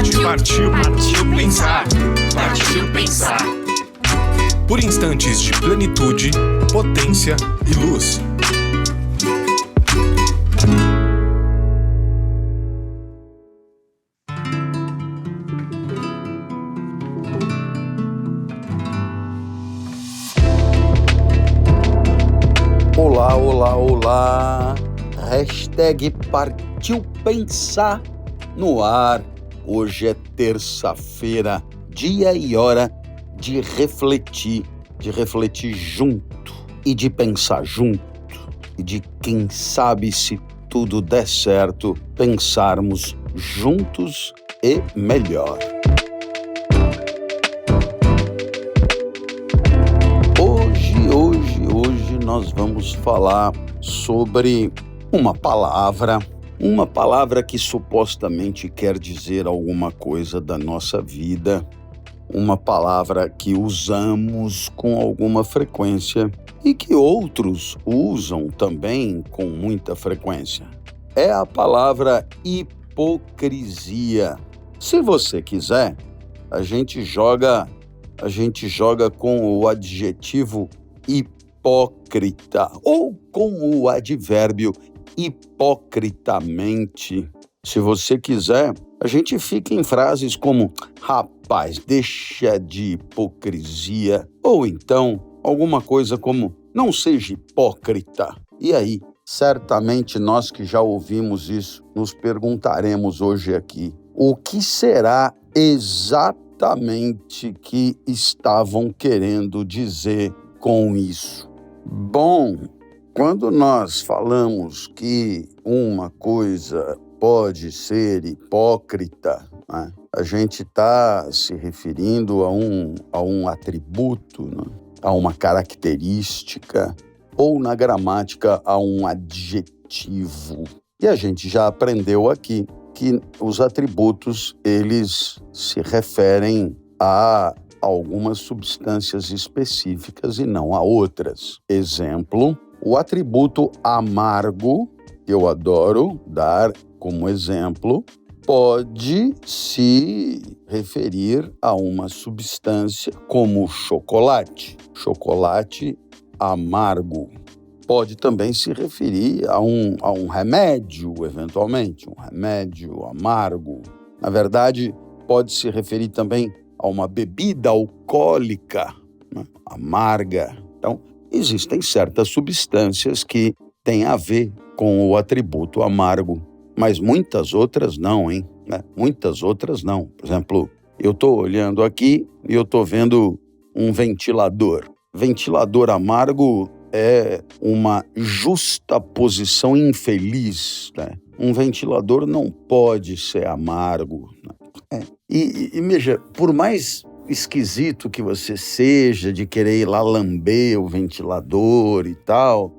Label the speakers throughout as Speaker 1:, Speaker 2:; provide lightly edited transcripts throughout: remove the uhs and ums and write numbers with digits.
Speaker 1: Partiu pensar. Partiu pensar. Por instantes de plenitude, potência e luz.
Speaker 2: Olá, olá, olá. Hashtag Partiu Pensar no ar. Hoje é terça-feira, dia e hora de refletir junto e de pensar junto e de, quem sabe, se tudo der certo, pensarmos juntos e melhor. Hoje nós vamos falar sobre uma palavra que supostamente quer dizer alguma coisa da nossa vida, uma palavra que usamos com alguma frequência e que outros usam também com muita frequência. É a palavra hipocrisia. Se você quiser, a gente joga com o adjetivo hipócrita ou com o advérbio hipocritamente. Se você quiser, a gente fica em frases como rapaz, deixa de hipocrisia, ou então alguma coisa como não seja hipócrita. E aí, certamente nós que já ouvimos isso, nos perguntaremos hoje aqui, o que será exatamente que estavam querendo dizer com isso? Bom, quando nós falamos que uma coisa pode ser hipócrita, né, a gente está se referindo a um atributo, né, a uma característica, ou na gramática a um adjetivo. E a gente já aprendeu aqui que os atributos, eles se referem a algumas substâncias específicas e não a outras. Exemplo, o atributo amargo, que eu adoro dar como exemplo, pode se referir a uma substância como chocolate. Chocolate amargo. Pode também se referir a um remédio, eventualmente, um remédio amargo. Na verdade, pode se referir também a uma bebida alcoólica, né, amarga. Então, existem certas substâncias que têm a ver com o atributo amargo, mas muitas outras não, hein? Muitas outras não. Por exemplo, eu estou olhando aqui e eu estou vendo um ventilador. Ventilador amargo é uma justaposição infeliz, né? Um ventilador não pode ser amargo, né? E veja, por mais esquisito que você seja de querer ir lá lamber o ventilador e tal,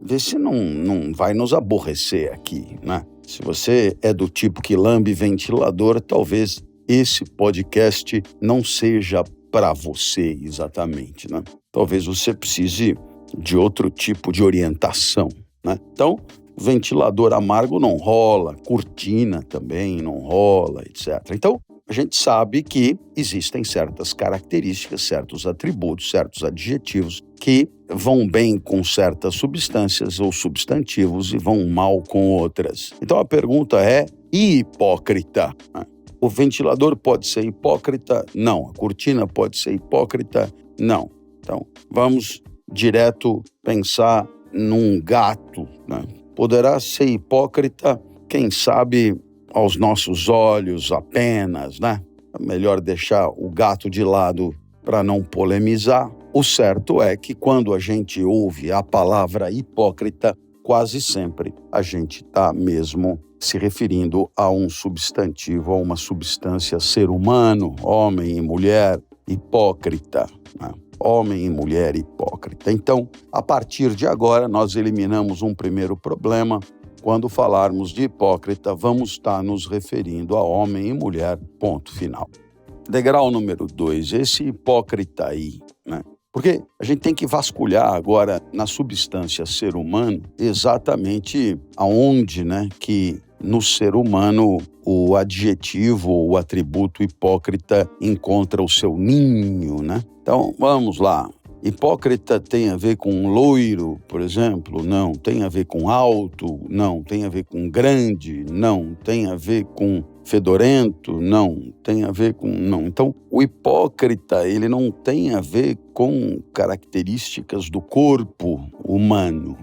Speaker 2: vê se não vai nos aborrecer aqui, né? Se você é do tipo que lambe ventilador, talvez esse podcast não seja para você exatamente, né? Talvez você precise de outro tipo de orientação, né? Então, ventilador amargo não rola, cortina também não rola, etc. Então, a gente sabe que existem certas características, certos atributos, certos adjetivos que vão bem com certas substâncias ou substantivos e vão mal com outras. Então, a pergunta é, e hipócrita? O ventilador pode ser hipócrita? Não. A cortina pode ser hipócrita? Não. Então, vamos direto pensar num gato, né? Poderá ser hipócrita, quem sabe, aos nossos olhos apenas, né? É melhor deixar o gato de lado para não polemizar. O certo é que quando a gente ouve a palavra hipócrita, quase sempre a gente está mesmo se referindo a um substantivo, a uma substância, ser humano, homem e mulher, hipócrita, né? Homem e mulher hipócrita. Então, a partir de agora, nós eliminamos um primeiro problema. Quando falarmos de hipócrita, vamos estar nos referindo a homem e mulher, ponto final. Degrau número 2, esse hipócrita aí, né? Porque a gente tem que vasculhar agora na substância ser humano exatamente aonde, né, que no ser humano o adjetivo, o atributo hipócrita encontra o seu ninho, né? Então, vamos lá. Hipócrita tem a ver com loiro, por exemplo? Não. Tem a ver com alto? Não. Tem a ver com grande? Não. Tem a ver com fedorento? Não. Tem a ver com... Não. Então, o hipócrita, ele não tem a ver com características do corpo humano.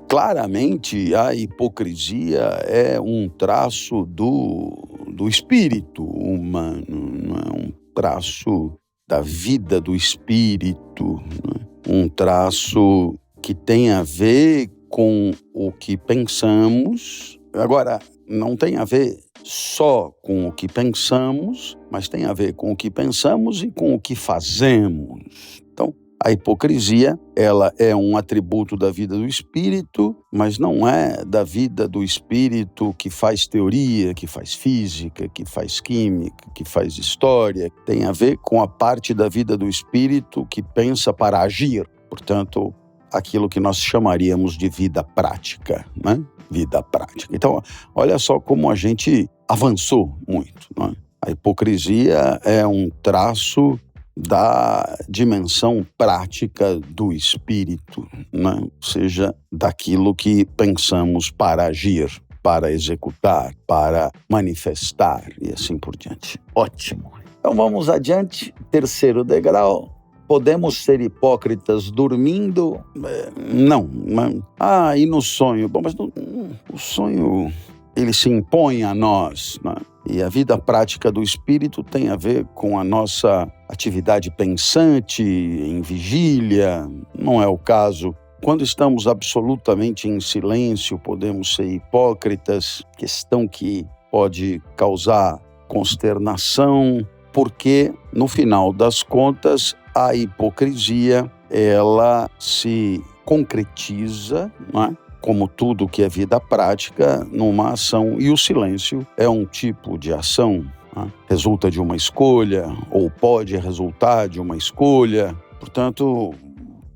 Speaker 2: Claramente, a hipocrisia é um traço do espírito humano, não é um traço da vida do espírito, né? Um traço que tem a ver com o que pensamos. Agora, não tem a ver só com o que pensamos, mas tem a ver com o que pensamos e com o que fazemos. Então, a hipocrisia, ela é um atributo da vida do espírito, mas não é da vida do espírito que faz teoria, que faz física, que faz química, que faz história. Tem a ver com a parte da vida do espírito que pensa para agir. Portanto, aquilo que nós chamaríamos de vida prática, né? Vida prática. Então, olha só como a gente avançou muito, né? A hipocrisia é um traço da dimensão prática do espírito, né? Ou seja, daquilo que pensamos para agir, para executar, para manifestar e assim por diante. Ótimo. Então vamos adiante. Terceiro degrau. Podemos ser hipócritas dormindo? Não. E no sonho? Bom, mas o sonho, ele se impõe a nós, né? E a vida prática do espírito tem a ver com a nossa atividade pensante, em vigília. Não é o caso. Quando estamos absolutamente em silêncio, podemos ser hipócritas, questão que pode causar consternação, porque, no final das contas, a hipocrisia, ela se concretiza, não é? Como tudo que é vida prática, numa ação. E o silêncio é um tipo de ação, né? Resulta de uma escolha, ou pode resultar de uma escolha. Portanto,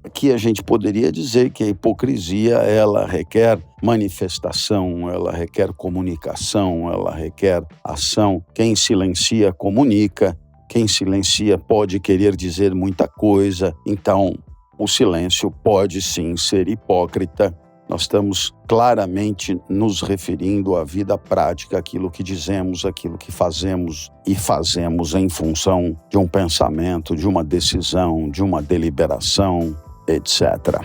Speaker 2: aqui a gente poderia dizer que a hipocrisia, ela requer manifestação, ela requer comunicação, ela requer ação. Quem silencia, comunica. Quem silencia pode querer dizer muita coisa. Então, o silêncio pode sim ser hipócrita. Nós estamos claramente nos referindo à vida prática, aquilo que dizemos, aquilo que fazemos e fazemos em função de um pensamento, de uma decisão, de uma deliberação, etc.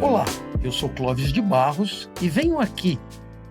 Speaker 3: Olá, eu sou Clóvis de Barros e venho aqui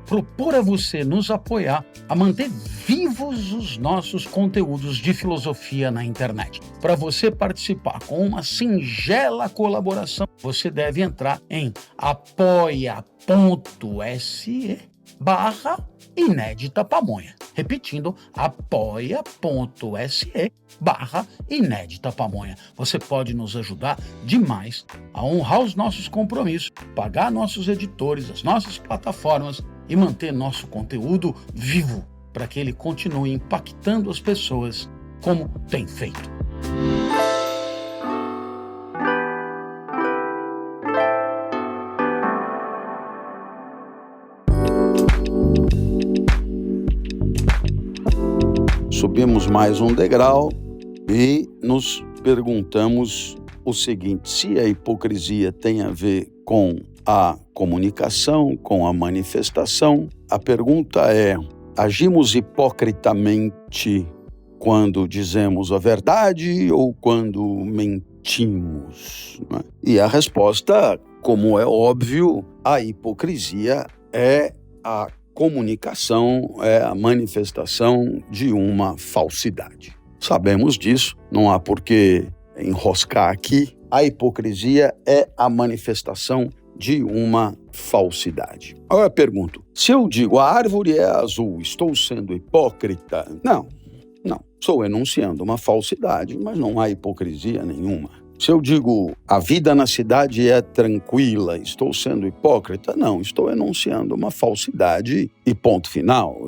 Speaker 3: propor a você nos apoiar a manter vivos os nossos conteúdos de filosofia na internet. Para você participar com uma singela colaboração, você deve entrar em apoia.se/Inédita Pamonha. Repetindo, apoia.se/Inédita Pamonha. Você pode nos ajudar demais a honrar os nossos compromissos, pagar nossos editores, as nossas plataformas e manter nosso conteúdo vivo para que ele continue impactando as pessoas como tem feito.
Speaker 2: Subimos mais um degrau e nos perguntamos o seguinte: se a hipocrisia tem a ver com a comunicação, com a manifestação, a pergunta é: agimos hipocritamente quando dizemos a verdade ou quando mentimos, né? E a resposta, como é óbvio, a hipocrisia é a comunicação, é a manifestação de uma falsidade. Sabemos disso, não há por que enroscar aqui. A hipocrisia é a manifestação de uma falsidade. Agora eu pergunto, se eu digo a árvore é azul, estou sendo hipócrita? Não. Estou enunciando uma falsidade, mas não há hipocrisia nenhuma. Se eu digo a vida na cidade é tranquila, estou sendo hipócrita? Não, estou enunciando uma falsidade e ponto final.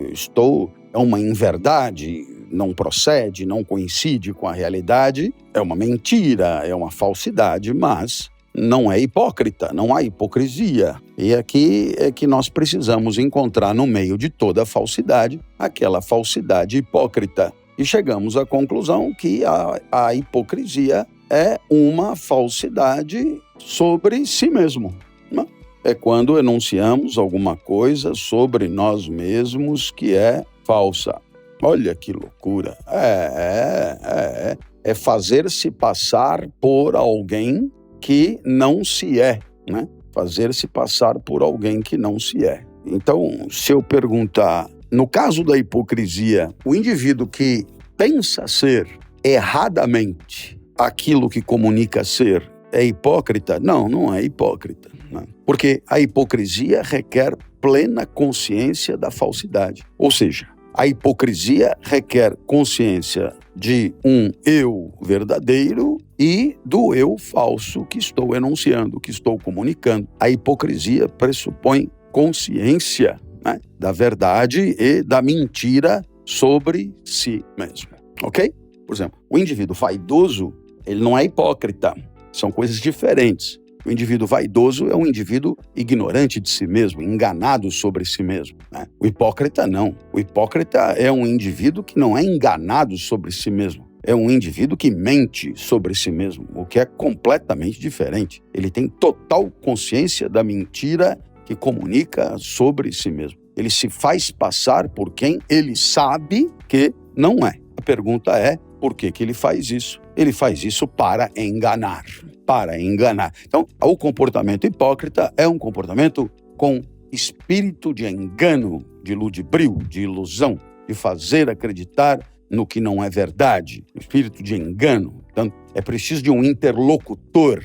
Speaker 2: É uma inverdade, não procede, não coincide com a realidade, é uma mentira, é uma falsidade, mas não é hipócrita, não há hipocrisia. E aqui é que nós precisamos encontrar no meio de toda a falsidade aquela falsidade hipócrita. E chegamos à conclusão que a hipocrisia é uma falsidade sobre si mesmo. Né? É quando enunciamos alguma coisa sobre nós mesmos que é falsa. Olha que loucura. É fazer-se passar por alguém que não se é, né? Fazer-se passar por alguém que não se é. Então, se eu perguntar, no caso da hipocrisia, o indivíduo que pensa ser erradamente aquilo que comunica ser é hipócrita? Não, não é hipócrita. Né? Porque a hipocrisia requer plena consciência da falsidade. Ou seja, a hipocrisia requer consciência de um eu verdadeiro e do eu falso que estou enunciando, que estou comunicando. A hipocrisia pressupõe consciência, né, da verdade e da mentira sobre si mesmo, ok? Por exemplo, o indivíduo vaidoso, ele não é hipócrita, são coisas diferentes. O indivíduo vaidoso é um indivíduo ignorante de si mesmo, enganado sobre si mesmo, né? O hipócrita não. O hipócrita é um indivíduo que não é enganado sobre si mesmo. É um indivíduo que mente sobre si mesmo, o que é completamente diferente. Ele tem total consciência da mentira que comunica sobre si mesmo. Ele se faz passar por quem ele sabe que não é. A pergunta é, por que ele faz isso? Ele faz isso para enganar. Para enganar. Então, o comportamento hipócrita é um comportamento com espírito de engano, de ludibrio, de ilusão, de fazer acreditar no que não é verdade, espírito de engano. Então, é preciso de um interlocutor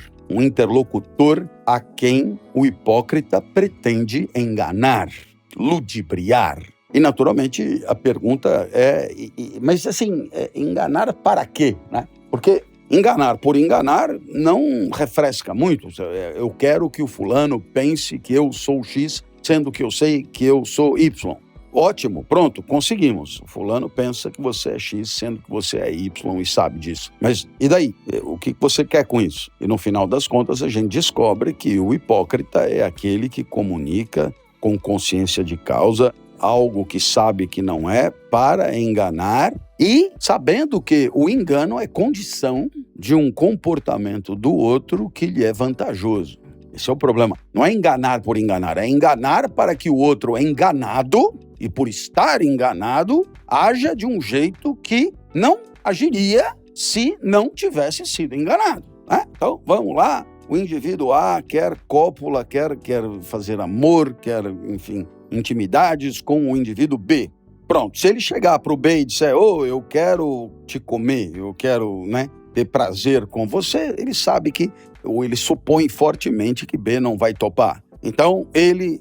Speaker 2: a quem o hipócrita pretende enganar, ludibriar. E, naturalmente, a pergunta é, mas assim, enganar para quê? Né? Porque enganar por enganar não refresca muito. Eu quero que o fulano pense que eu sou X, sendo que eu sei que eu sou Y. Ótimo, pronto, conseguimos. O fulano pensa que você é X, sendo que você é Y e sabe disso. Mas e daí? O que você quer com isso? E no final das contas a gente descobre que o hipócrita é aquele que comunica com consciência de causa algo que sabe que não é para enganar e sabendo que o engano é condição de um comportamento do outro que lhe é vantajoso. Esse é o problema. Não é enganar por enganar, é enganar para que o outro enganado, e por estar enganado, haja de um jeito que não agiria se não tivesse sido enganado. Né? Então, vamos lá. O indivíduo A quer cópula, quer fazer amor, quer, enfim, intimidades com o indivíduo B. Pronto, se ele chegar para o B e disser, eu quero te comer, eu quero, ter prazer com você, ele sabe que, ou ele supõe fortemente que B não vai topar. Então, ele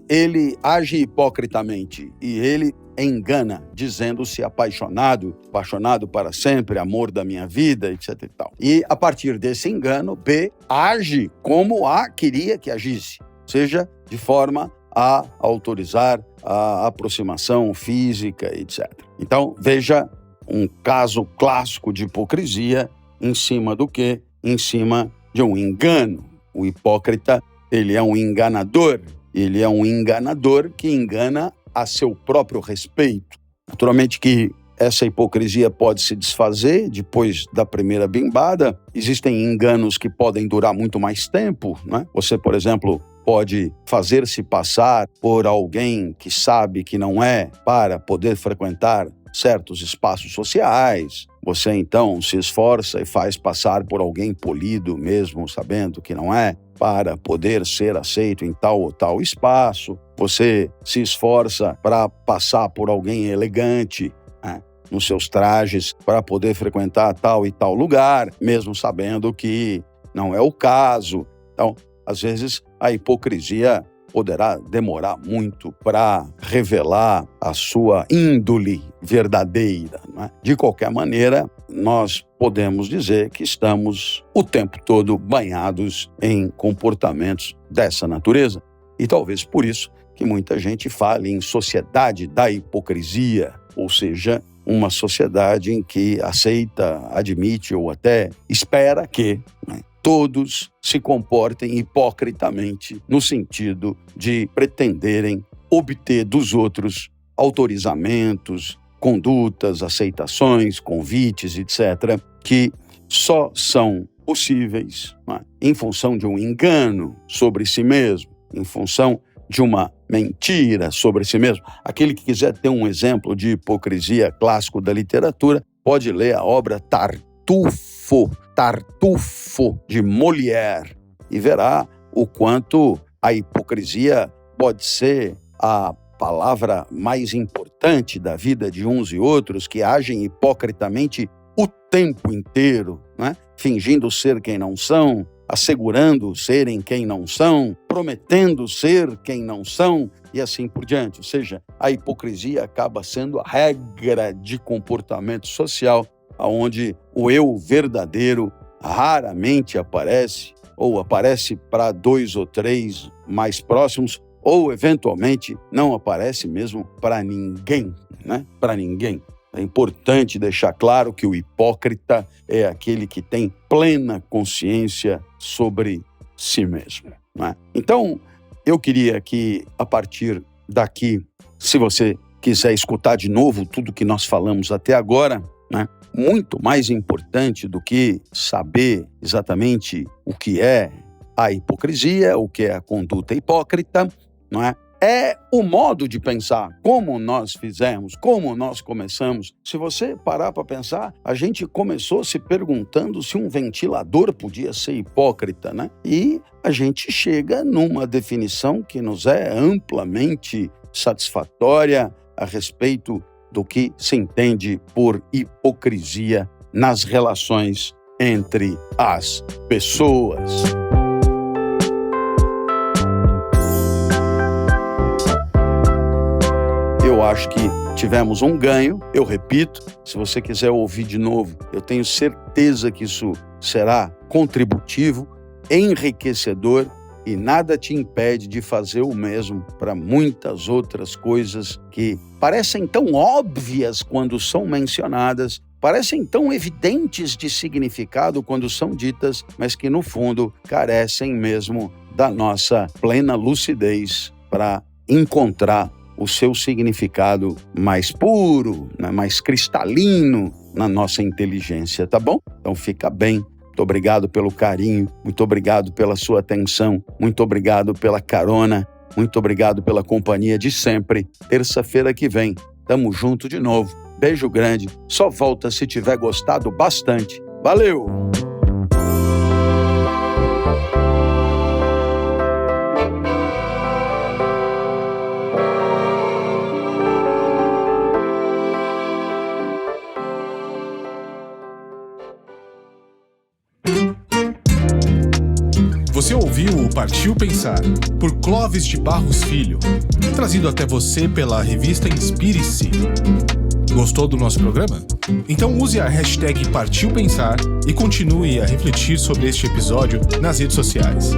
Speaker 2: age hipocritamente e ele engana, dizendo-se apaixonado para sempre, amor da minha vida, etc e tal. E a partir desse engano, B age como A queria que agisse, seja de forma a autorizar a aproximação física, etc. Então, veja um caso clássico de hipocrisia em cima do quê? Em cima de um engano. O hipócrita, ele é um enganador que engana a seu próprio respeito. Naturalmente que essa hipocrisia pode se desfazer depois da primeira bimbada. Existem enganos que podem durar muito mais tempo, né? Você, por exemplo, pode fazer-se passar por alguém que sabe que não é para poder frequentar certos espaços sociais. Você, então, se esforça e faz passar por alguém polido mesmo, sabendo que não é, para poder ser aceito em tal ou tal espaço. Você se esforça para passar por alguém elegante, né, nos seus trajes, para poder frequentar tal e tal lugar, mesmo sabendo que não é o caso. Então, às vezes, a hipocrisia poderá demorar muito para revelar a sua índole verdadeira, não é? De qualquer maneira, nós podemos dizer que estamos o tempo todo banhados em comportamentos dessa natureza. E talvez por isso que muita gente fale em sociedade da hipocrisia, ou seja, uma sociedade em que aceita, admite ou até espera que todos se comportem hipocritamente no sentido de pretenderem obter dos outros autorizamentos, condutas, aceitações, convites, etc., que só são possíveis em função de um engano sobre si mesmo, em função de uma mentira sobre si mesmo. Aquele que quiser ter um exemplo de hipocrisia clássico da literatura, pode ler a obra Tartufo, de Molière, e verá o quanto a hipocrisia pode ser a palavra mais importante da vida de uns e outros, que agem hipocritamente o tempo inteiro, né? Fingindo ser quem não são, assegurando serem quem não são, prometendo ser quem não são, e assim por diante. Ou seja, a hipocrisia acaba sendo a regra de comportamento social, onde o eu verdadeiro raramente aparece, ou aparece para 2 ou 3 mais próximos, ou eventualmente não aparece mesmo para ninguém, né? Para ninguém. É importante deixar claro que o hipócrita é aquele que tem plena consciência sobre si mesmo, né? Então, eu queria que, a partir daqui, se você quiser escutar de novo tudo que nós falamos até agora, né? Muito mais importante do que saber exatamente o que é a hipocrisia, o que é a conduta hipócrita, não é? É o modo de pensar, como nós fizemos, como nós começamos. Se você parar para pensar, a gente começou se perguntando se um ventilador podia ser hipócrita, né? E a gente chega numa definição que nos é amplamente satisfatória a respeito do que se entende por hipocrisia nas relações entre as pessoas. Eu acho que tivemos um ganho, eu repito, se você quiser ouvir de novo, eu tenho certeza que isso será contributivo, enriquecedor e nada te impede de fazer o mesmo para muitas outras coisas que parecem tão óbvias quando são mencionadas, parecem tão evidentes de significado quando são ditas, mas que no fundo carecem mesmo da nossa plena lucidez para encontrar o seu significado mais puro, né, mais cristalino na nossa inteligência, tá bom? Então fica bem. Muito obrigado pelo carinho, muito obrigado pela sua atenção, muito obrigado pela carona, muito obrigado pela companhia de sempre. Terça-feira que vem, tamo junto de novo. Beijo grande, só volta se tiver gostado bastante. Valeu!
Speaker 1: Você ouviu o Partiu Pensar, por Clóvis de Barros Filho, trazido até você pela revista Inspire-se. Gostou do nosso programa? Então use a hashtag Partiu Pensar e continue a refletir sobre este episódio nas redes sociais.